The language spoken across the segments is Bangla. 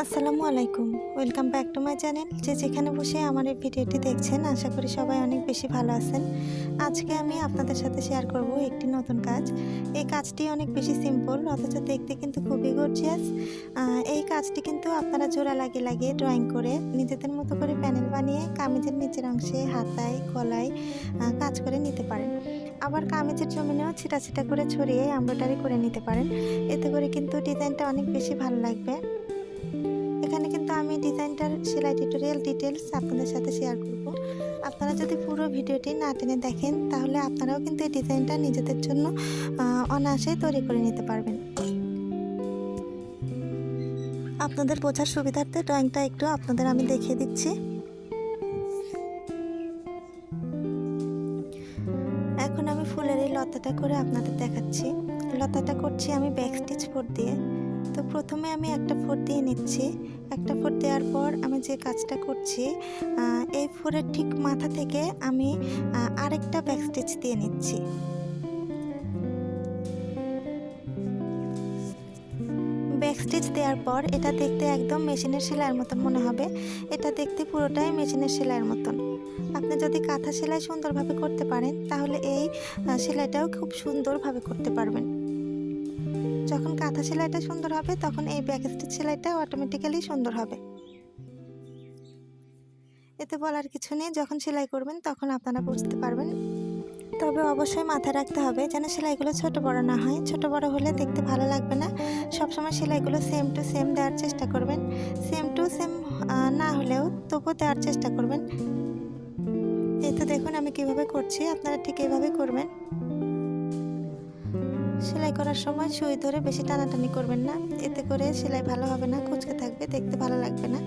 আসসালামু আলাইকুম। Welcome back to my channel. যে যেখানে বসে আমার এই ভিডিওটি দেখছেন, আশা করি সবাই অনেক বেশি ভালো আছেন। আজকে আমি আপনাদের সাথে শেয়ার করব একটি নতুন কাজ। এই কাজটি অনেক বেশি সিম্পল, অথচ দেখতে কিন্তু খুবই গর্জিয়াস। এই কাজটি কিন্তু আপনারা জোড়া লাগিয়ে লাগিয়ে ড্রয়িং করে নিজেদের মতো করে প্যানেল বানিয়ে কামিজের নিচের অংশে, হাতায়, গলায় কাজ করে নিতে পারেন। আবার কামিজের জমিনেও ছিটা ছিটা করে ছড়িয়ে এমব্রয়ডারি করে নিতে পারেন। এতে করে কিন্তু ডিজাইনটা অনেক বেশি ভালো লাগবে। এখানে কিন্তু আমি ডিজাইনটার সেলাই টিউটোরিয়াল ডিটেলস আপনাদের সাথে শেয়ার করব। আপনারা যদি পুরো ভিডিওটি না টেনে দেখেন, তাহলে আপনারাও কিন্তু এই ডিজাইনটা নিজেদের জন্য অনায়াসেই তৈরি করে নিতে পারবেন। আপনাদের বোঝার সুবিধার্থে ড্রয়িংটা একটু আপনাদের আমি দেখিয়ে দিচ্ছি। এখন আমি ফুলের এই লতাটা করে আপনাদের দেখাচ্ছি। লতাটা করছি আমি ব্যাক স্টিচ ফোর দিয়ে। তো প্রথমে আমি একটা ফোর দিয়ে নিচ্ছি। একটা ফোর দেওয়ার পর আমি যে কাজটা করছি, এই ফোরের ঠিক মাথা থেকে আমি আরেকটা ব্যাক স্টিচ দিয়ে নিচ্ছি। ব্যাক স্টিচ দেওয়ার পর এটা দেখতে একদম মেশিনের সেলাইয়ের মতন মনে হবে। এটা দেখতে পুরোটাই মেশিনের সেলাইয়ের মতন। আপনি যদি কাঁথা সেলাই সুন্দরভাবে করতে পারেন, তাহলে এই সেলাইটাও খুব সুন্দরভাবে করতে পারবেন। যখন কাঁথা সেলাইটা সুন্দর হবে, তখন এই ব্যাক স্টিচ সেলাইটা অটোমেটিক্যালি সুন্দর হবে। এতে বলার কিছু নেই, যখন সেলাই করবেন তখন আপনারা বুঝতে পারবেন। তবে অবশ্যই মাথায় রাখতে হবে যেন সেলাইগুলো ছোট বড় না হয়। ছোট বড় হলে দেখতে ভালো লাগবে না। সবসময় সেলাইগুলো সেম টু সেম দেওয়ার চেষ্টা করবেন। সেম টু সেম না হলেও তবুও দেওয়ার চেষ্টা করবেন। এই তো দেখুন আমি কিভাবে করছি, আপনারা ঠিক এইভাবে করবেন। সেলাই করার সময় সুই ধরে বেশি টানাটানি করবেন না, এতে করে সেলাই ভালো হবে না, কুঁচকে থাকবে, দেখতে ভালো লাগবে না।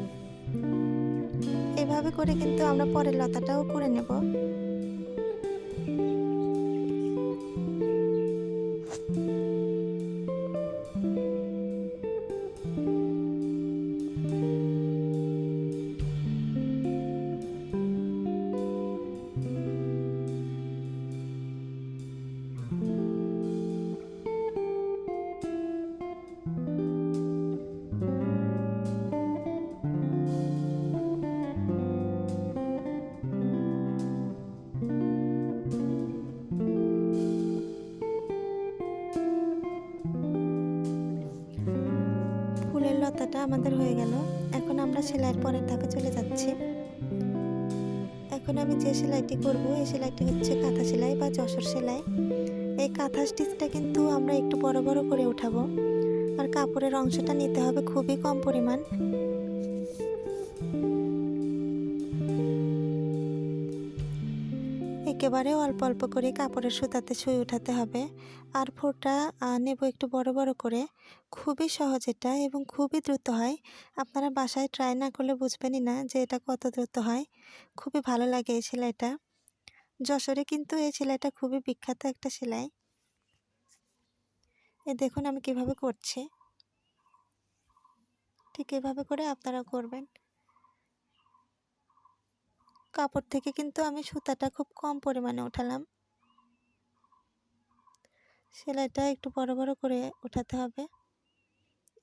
এভাবে করে কিন্তু আমরা পরের লতাটাও করে নেব। ফুলের লতাটা আমাদের হয়ে গেল। এখন আমরা সেলাইয়ের পরের ধাপে চলে যাচ্ছি। এখন আমি যে সেলাইটি করব, এই সেলাইটি হচ্ছে কাঁথা সেলাই বা যশোর সেলাই। এই কাঁথা স্টিচটা কিন্তু আমরা একটু বড় বড় করে উঠাবো, আর কাপড়ের অংশটা নিতে হবে খুবই কম পরিমাণ। একেবারে অল্প অল্প করে কাপড়ের সুতাতে সুই উঠাতে হবে। আর ফোঁটা নেব একটু বড় বড় করে। খুবই সহজ এটা এবং খুবই দ্রুত হয়। আপনারা বাসায় ট্রাই না করলে বুঝবেনই না যে এটা কত দ্রুত হয়। খুবই ভালো লাগে এই সেলাইটা। যশোরে কিন্তু এই সেলাইটা খুবই বিখ্যাত একটা সেলাই। এই দেখুন আমি কিভাবে করছি, ঠিক এভাবে করে আপনারা করবেন। কাপড় থেকে কিন্তু আমি সুতাটা খুব কম পরিমাণে উঠালাম। সেলাইটা একটু বড় বড় করে উঠাতে হবে।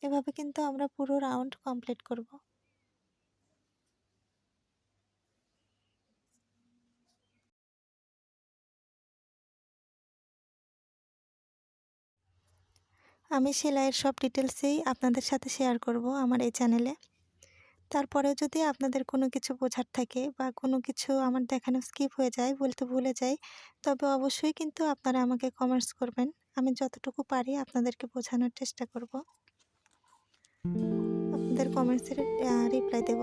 এভাবে কিন্তু আমরা পুরো রাউন্ড কমপ্লিট করব। আমি সেলাইয়ের সব ডিটেলসেই আপনাদের সাথে শেয়ার করব আমার এই চ্যানেলে। তারপরেও যদি আপনাদের কোনো কিছু বোঝার থাকে বা কোনো কিছু আমার দেখানো স্কিপ হয়ে যায়, বলতে ভুলে যাই, তবে অবশ্যই কিন্তু আপনারা আমাকে কমেন্টস করবেন। আমি যতটুকু পারি আপনাদেরকে বোঝানোর চেষ্টা করব। আপনাদের কমেন্টসের রিপ্লাই দেব।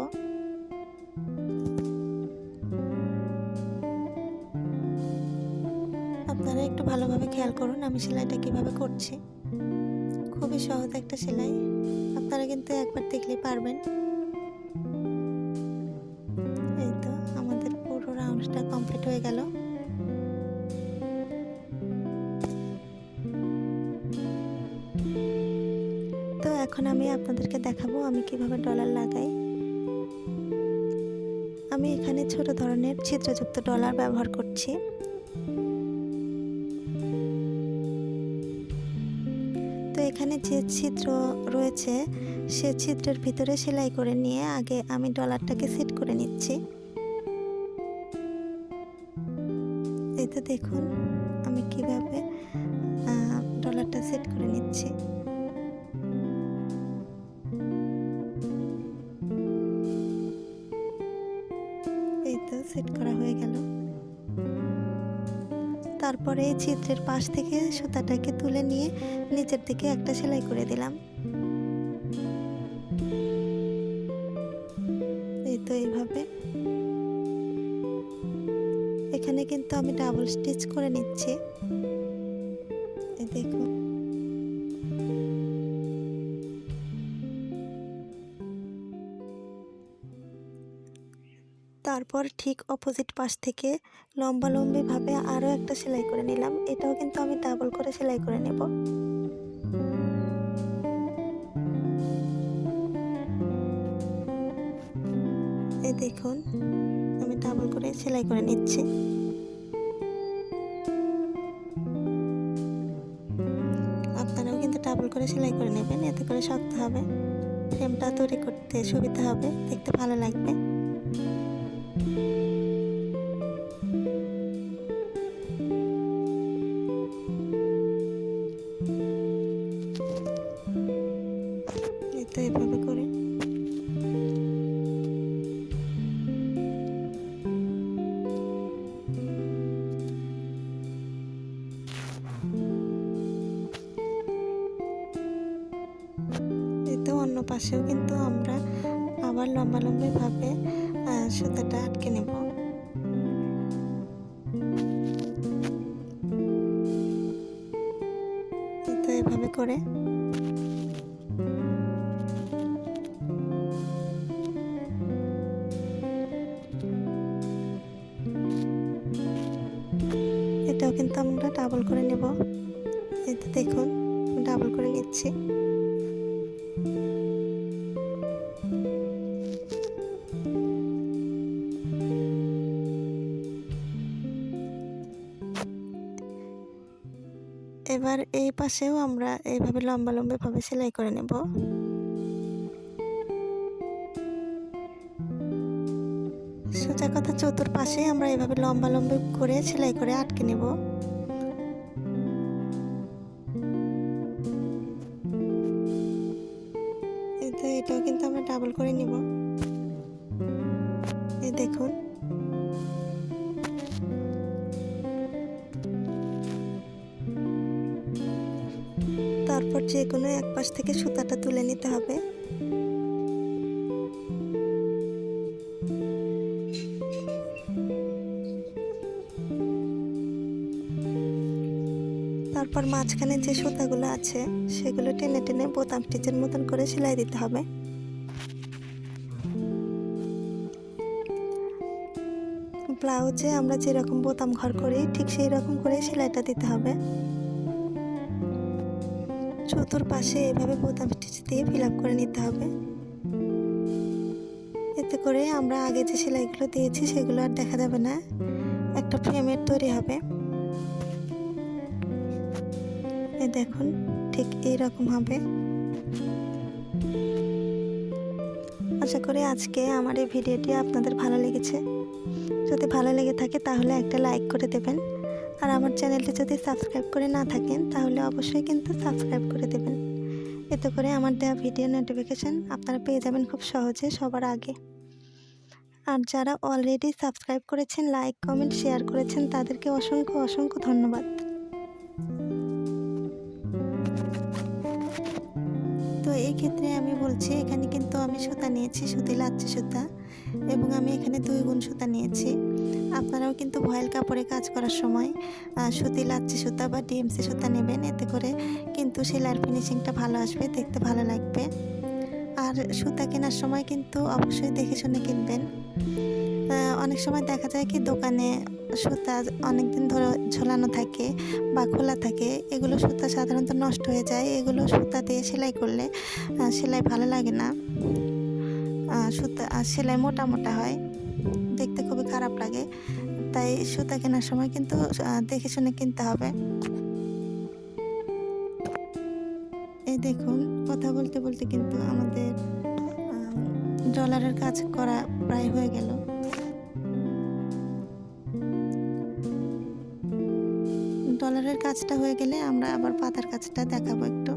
আপনারা একটু ভালোভাবে খেয়াল করুন আমি সেলাইটা কিভাবে করছি। খুবই সহজ একটা সেলাই, আপনারা কিন্তু একবার দেখলেই পারবেন। এই তো আমাদের পুরো রাউন্ডটা কমপ্লিট হয়ে গেল। তো এখন আমি আপনাদেরকে দেখাবো আমি কিভাবে ডলার লাগাই। আমি এখানে ছোট ধরনের ছিদ্রযুক্ত ডলার ব্যবহার করছি। তো এখানে যে ছিদ্র রয়েছে সে ছিদ্রের ভিতরে সেলাই করে নিয়ে আগে আমি ডলারটাকে সেট করে নিচ্ছি। এই তো দেখুন আমি কিভাবে ডলারটা সেট করে নিচ্ছি। এই তো সেট করা হয়ে গেল। তারপরে এই ছিদ্রের পাশ থেকে সুতাটাকে তুলে নিয়ে নিচের দিকে একটা সেলাই করে দিলাম। এই তো এইভাবে এখানে কিন্তু আমি ডাবল স্টিচ করে নিচ্ছি। এই দেখুন তারপর ঠিক অপোজিট পাশ থেকে লম্বালম্বি ভাবে আরও একটা সেলাই করে নিলাম। এটাও কিন্তু আমি ডাবল করে সেলাই করে নেব। এই দেখুন আমি ডাবল করে সেলাই করে নিচ্ছি। আপনারাও কিন্তু ডাবল করে সেলাই করে নেবেন, এতে করে শক্ত হবে, ফ্রেমটা তৈরি করতে সুবিধা হবে, দেখতে ভালো লাগবে। এই তো এভাবে করে অন্য পাশেও কিন্তু আমরা আবার লম্বালম্বি ভাবে সুতাটা আটকে নেব। তো এভাবে করে এটাও কিন্তু আমরা ডাবল করে নেব। এতে দেখুন ডাবল করে নিচ্ছি। এবার এই পাশেও আমরা এইভাবে লম্বালম্বি ভাবে সেলাই করে নেব। সোজা কথা চতুর্পাশে আমরা এইভাবে লম্বালম্বি করে সেলাই করে আটকে নেব। এটাও কিন্তু আমরা ডাবল করে নিব। এই দেখুন তারপর যে কোনো এক পাশ থেকে সুতাটা তুলে নিতে হবে। তারপর মাঝখানে যে সুতাগুলো আছে সেগুলো টেনে টেনে বোতাম স্টিচের মতন করে সেলাই দিতে হবে। ব্লাউজে আমরা যেরকম বোতাম ঘর করি ঠিক সেই রকম করে সেলাইটা দিতে হবে। চতুর্পাশে এভাবে বোতাম স্টিচ দিয়ে ফিল আপ করে নিতে হবে। এতে করে আমরা আগে যে সেলাইগুলো দিয়েছি সেগুলো আর দেখা যাবে না, একটা ফ্রেমের তৈরি হবে। এই দেখুন ঠিক এইরকম হবে। আশা করি আজকে আমার এই ভিডিওটি আপনাদের ভালো লেগেছে। যদি ভালো লেগে থাকে তাহলে একটা লাইক করে দেবেন, আর আমার চ্যানেলটি যদি সাবস্ক্রাইব করে না থাকেন তাহলে অবশ্যই কিন্তু সাবস্ক্রাইব করে দেবেন। এতে করে আমার দেওয়া ভিডিও নোটিফিকেশান আপনারা পেয়ে যাবেন খুব সহজে সবার আগে। আর যারা অলরেডি সাবস্ক্রাইব করেছেন, লাইক কমেন্ট শেয়ার করেছেন তাদেরকে অসংখ্য অসংখ্য ধন্যবাদ। তো এই ক্ষেত্রে আমি বলছি এখানে কিন্তু আমি সুতা নিয়েছি, সুতি লাচ্ছি সুতা, এবং আমি এখানে 2 গুণ সুতা নিয়েছি। আপনারাও কিন্তু ভয়েল কাপড়ে কাজ করার সময় সুতি লাচ্ছি সুতা বা ডিএমসি সুতা নেবেন, এতে করে কিন্তু সেলাইয়ের ফিনিশিংটা ভালো আসবে, দেখতে ভালো লাগবে। আর সুতা কেনার সময় কিন্তু অবশ্যই দেখে শুনে কিনবেন। অনেক সময় দেখা যায় কি দোকানে সুতা অনেক দিন ধরে ঝোলানো থাকে বা খোলা থাকে, এগুলো সুতা সাধারণত নষ্ট হয়ে যায়। এগুলো সুতা দিয়ে সেলাই করলে সেলাই ভালো লাগে না, সুতা সেলাই মোটা মোটা হয়, দেখতে খুবই খারাপ লাগে। তাই সুতা কেনার সময় কিন্তু দেখে শুনে কিনতে হবে। এই দেখুন, কথা বলতে বলতে কিন্তু আমাদের ডলারের কাজ করা প্রায় হয়ে গেল। ডলারের কাজটা হয়ে গেলে আমরা আবার পাতার কাজটা দেখাবো একটু।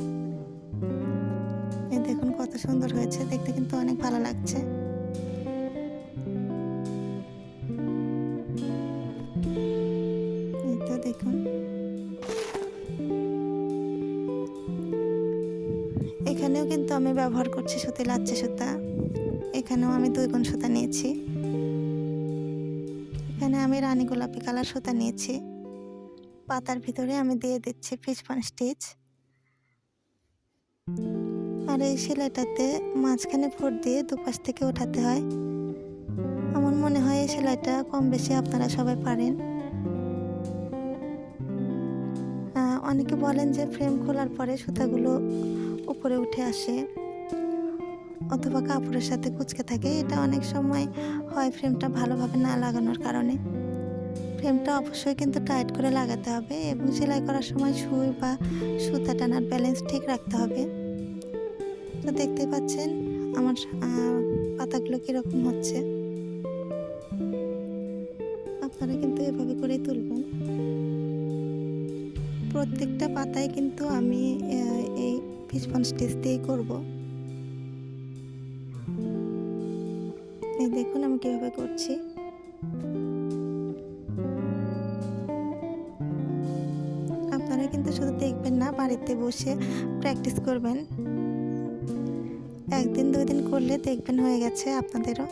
এই দেখুন কত সুন্দর হয়েছে, দেখতে কিন্তু অনেক ভালো লাগছে। এই তো দেখুন, এখানেও কিন্তু আমি ব্যবহার করছি সুতি লাচ্ছা সুতা। এখানেও আমি 2 গুণ সুতা নিয়েছি। এখানে আমি রানী গোলাপি কালার সুতা নিয়েছি। পাতার ভিতরে আমি দিয়ে দিচ্ছি ফিশবন স্টিচ। আর এই সেলাইটাতে মাঝখানে ফোঁড় দিয়ে দুপাশ থেকে ওঠাতে হয়। আমার মনে হয় এই সেলাইটা কম বেশি আপনারা সবাই পারেন। অনেকে বলেন যে ফ্রেম খোলার পরে সুতাগুলো উপরে উঠে আসে অথবা কাপড়ের সাথে কুঁচকে থাকে। এটা অনেক সময় হয় ফ্রেমটা ভালোভাবে না লাগানোর কারণে। ফ্রেমটা অবশ্যই কিন্তু টাইট করে লাগাতে হবে এবং সেলাই করার সময় সুই বা সুতা টানার ব্যালেন্স ঠিক রাখতে হবে। তো দেখতে পাচ্ছেন আমার পাতাগুলো কীরকম হচ্ছে। আপনারা কিন্তু এভাবে করেই তুলবেন। প্রত্যেকটা পাতায় কিন্তু আমি এই ফিশবন স্টিচ দিয়েই করব। এই দেখুন আমি কীভাবে করছি। আপনারা কিন্তু শুধু দেখবেন না, বাড়িতে বসে প্র্যাকটিস করবেন। 1 দিন 2 দিন করলে দেখবেন হয়ে গেছে আপনাদেরও।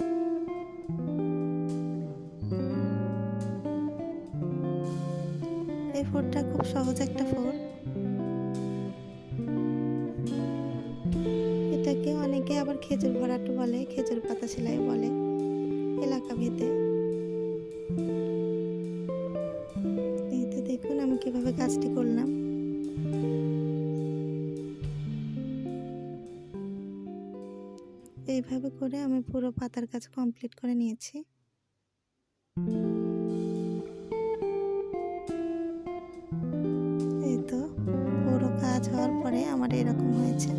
এই ফোঁড়টা খুব সহজ একটা ফোঁড়। এটাকে অনেকে আবার খেজুর ভরাট বলে, খেজুর পাতা সেলাই বলে এলাকা ভেদে। এই তো দেখুন আমি কিভাবে কাজটি করলাম। এইভাবে করে আমি পুরো পাতার কাজ কমপ্লিট করে নিয়েছি। এই তো পুরো কাজ হওয়ার পরে আমার এরকম হয়েছে।